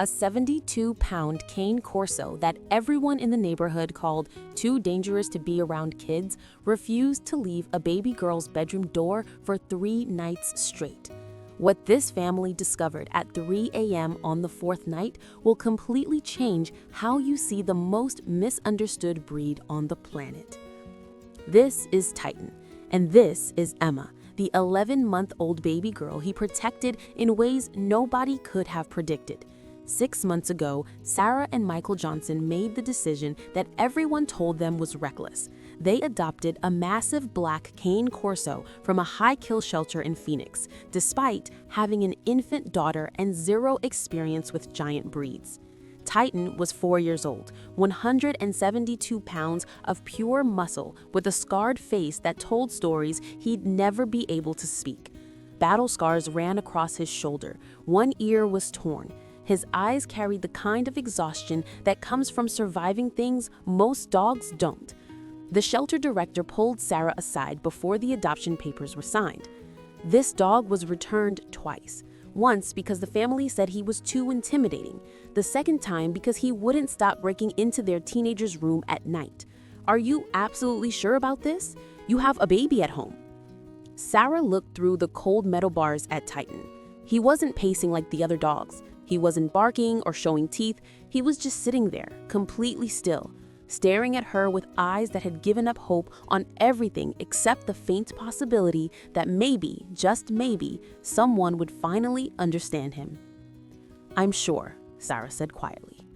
A 72-pound Cane Corso that everyone in the neighborhood called too dangerous to be around kids refused to leave a baby girl's bedroom door for 3 nights straight. What this family discovered at 3 a.m. on the 4th night will completely change how you see the most misunderstood breed on the planet. This is Titan, and this is Emma, the 11-month-old baby girl he protected in ways nobody could have predicted. 6 months ago, Sarah and Michael Johnson made the decision that everyone told them was reckless. They adopted a massive black Cane Corso from a high-kill shelter in Phoenix, despite having an infant daughter and 0 experience with giant breeds. Titan was 4 years old, 172 pounds of pure muscle with a scarred face that told stories he'd never be able to speak. Battle scars ran across his shoulder. One ear was torn. His eyes carried the kind of exhaustion that comes from surviving things most dogs don't. The shelter director pulled Sarah aside before the adoption papers were signed. This dog was returned twice. Once because the family said he was too intimidating. The second time because he wouldn't stop breaking into their teenager's room at night. Are you absolutely sure about this? You have a baby at home. Sarah looked through the cold metal bars at Titan. He wasn't pacing like the other dogs. He wasn't barking or showing teeth. He was just sitting there, completely still, staring at her with eyes that had given up hope on everything except the faint possibility that maybe, just maybe, someone would finally understand him. "I'm sure," Sarah said quietly.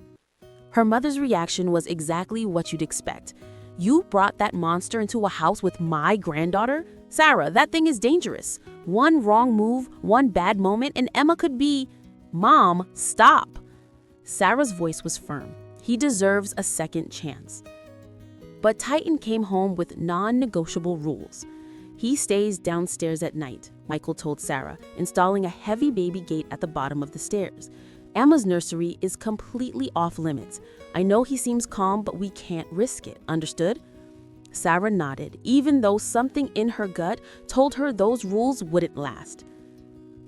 Her mother's reaction was exactly what you'd expect. "You brought that monster into a house with my granddaughter? Sarah, that thing is dangerous. One wrong move, one bad moment, and Emma could be..." "Mom, stop!" Sarah's voice was firm. He deserves a second chance. But Titan came home with non-negotiable rules. He stays downstairs at night, Michael told Sarah, installing a heavy baby gate at the bottom of the stairs. Emma's nursery is completely off limits. I know he seems calm, but we can't risk it, understood? Sarah nodded, even though something in her gut told her those rules wouldn't last.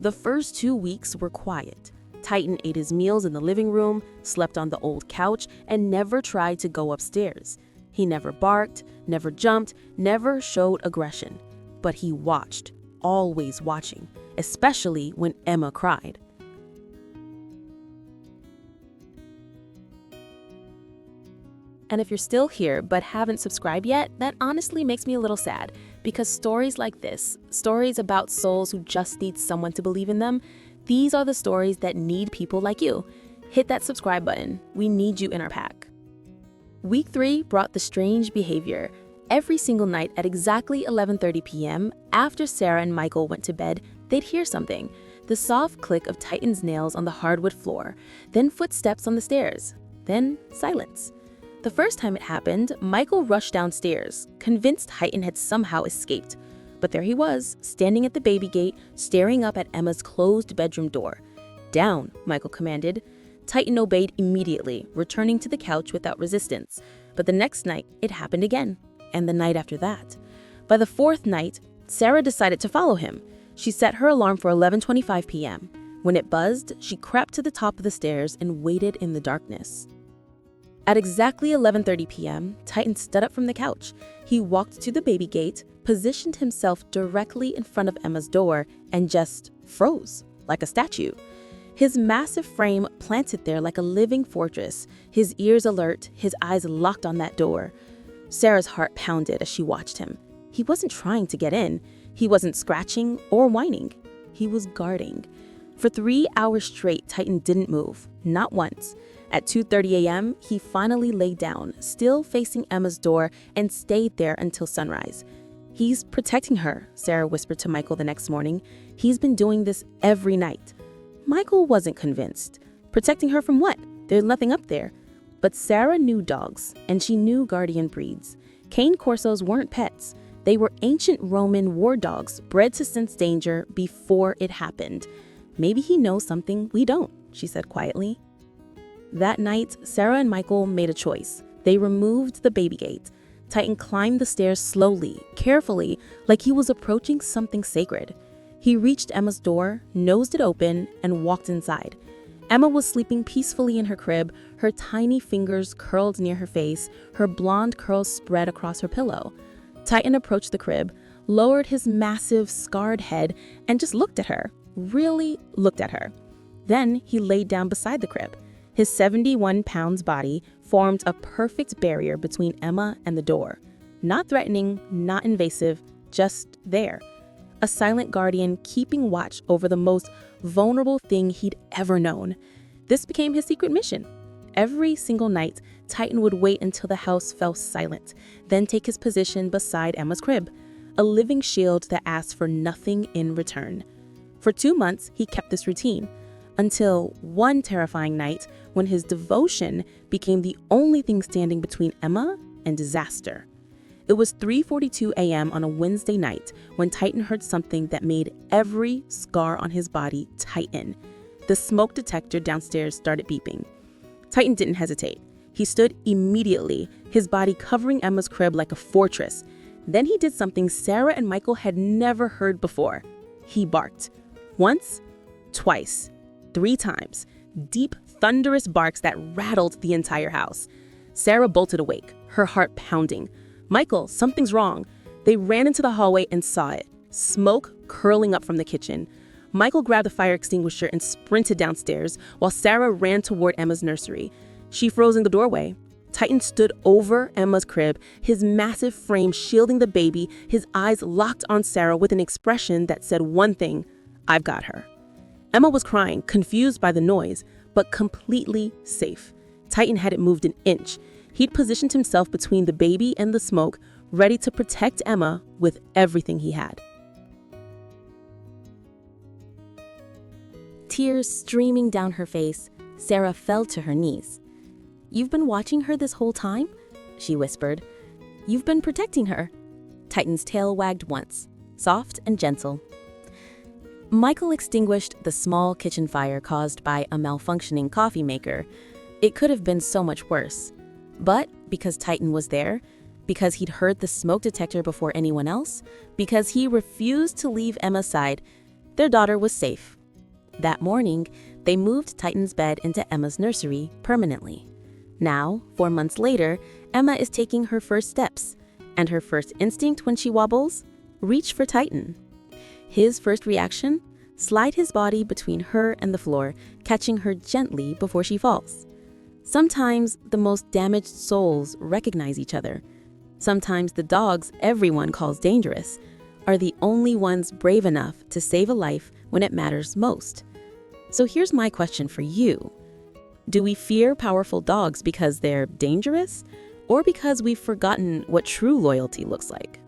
The first 2 weeks were quiet. Titan ate his meals in the living room, slept on the old couch, and never tried to go upstairs. He never barked, never jumped, never showed aggression. But he watched, always watching, especially when Emma cried. And if you're still here but haven't subscribed yet, that honestly makes me a little sad, because stories like this, stories about souls who just need someone to believe in them, these are the stories that need people like you. Hit that subscribe button. We need you in our pack. Week 3 brought the strange behavior. Every single night at exactly 11:30 p.m., after Sarah and Michael went to bed, they'd hear something. The soft click of Titan's nails on the hardwood floor, then footsteps on the stairs, then silence. The first time it happened, Michael rushed downstairs, convinced Titan had somehow escaped. But there he was, standing at the baby gate, staring up at Emma's closed bedroom door. "Down," Michael commanded. Titan obeyed immediately, returning to the couch without resistance. But the next night, it happened again, and the night after that. By the 4th night, Sarah decided to follow him. She set her alarm for 11:25 p.m. When it buzzed, she crept to the top of the stairs and waited in the darkness. At exactly 11:30 p.m., Titan stood up from the couch. He walked to the baby gate, positioned himself directly in front of Emma's door, and just froze, like a statue. His massive frame planted there like a living fortress, his ears alert, his eyes locked on that door. Sarah's heart pounded as she watched him. He wasn't trying to get in. He wasn't scratching or whining. He was guarding. For 3 hours straight, Titan didn't move, not once. At 2:30 a.m., he finally lay down, still facing Emma's door, and stayed there until sunrise. "He's protecting her," Sarah whispered to Michael the next morning. "He's been doing this every night." Michael wasn't convinced. Protecting her from what? There's nothing up there. But Sarah knew dogs, and she knew guardian breeds. Cane Corsos weren't pets. They were ancient Roman war dogs, bred to sense danger before it happened. "Maybe he knows something we don't," she said quietly. That night, Sarah and Michael made a choice. They removed the baby gate. Titan climbed the stairs slowly, carefully, like he was approaching something sacred. He reached Emma's door, nosed it open, and walked inside. Emma was sleeping peacefully in her crib, her tiny fingers curled near her face, her blonde curls spread across her pillow. Titan approached the crib, lowered his massive, scarred head, and just looked at her. Really looked at her. Then he laid down beside the crib. His 71-pound body formed a perfect barrier between Emma and the door. Not threatening, not invasive, just there. A silent guardian keeping watch over the most vulnerable thing he'd ever known. This became his secret mission. Every single night, Titan would wait until the house fell silent, then take his position beside Emma's crib, a living shield that asked for nothing in return. For 2 months, he kept this routine, until one terrifying night when his devotion became the only thing standing between Emma and disaster. It was 3:42 a.m. on a Wednesday night when Titan heard something that made every scar on his body tighten. The smoke detector downstairs started beeping. Titan didn't hesitate. He stood immediately, his body covering Emma's crib like a fortress. Then he did something Sarah and Michael had never heard before. He barked. Once, twice, 3 times. Deep, thunderous barks that rattled the entire house. Sarah bolted awake, her heart pounding. Michael, something's wrong. They ran into the hallway and saw it. Smoke curling up from the kitchen. Michael grabbed the fire extinguisher and sprinted downstairs, while Sarah ran toward Emma's nursery. She froze in the doorway. Titan stood over Emma's crib, his massive frame shielding the baby, his eyes locked on Sarah with an expression that said one thing: I've got her. Emma was crying, confused by the noise, but completely safe. Titan hadn't moved an inch. He'd positioned himself between the baby and the smoke, ready to protect Emma with everything he had. Tears streaming down her face, Sarah fell to her knees. "You've been watching her this whole time?" she whispered. "You've been protecting her." Titan's tail wagged once, soft and gentle. Michael extinguished the small kitchen fire caused by a malfunctioning coffee maker. It could have been so much worse. But because Titan was there, because he'd heard the smoke detector before anyone else, because he refused to leave Emma's side, their daughter was safe. That morning, they moved Titan's bed into Emma's nursery permanently. Now, 4 months later, Emma is taking her first steps, and her first instinct when she wobbles? Reach for Titan. His first reaction? Slide his body between her and the floor, catching her gently before she falls. Sometimes the most damaged souls recognize each other. Sometimes the dogs everyone calls dangerous are the only ones brave enough to save a life when it matters most. So here's my question for you. Do we fear powerful dogs because they're dangerous, or because we've forgotten what true loyalty looks like?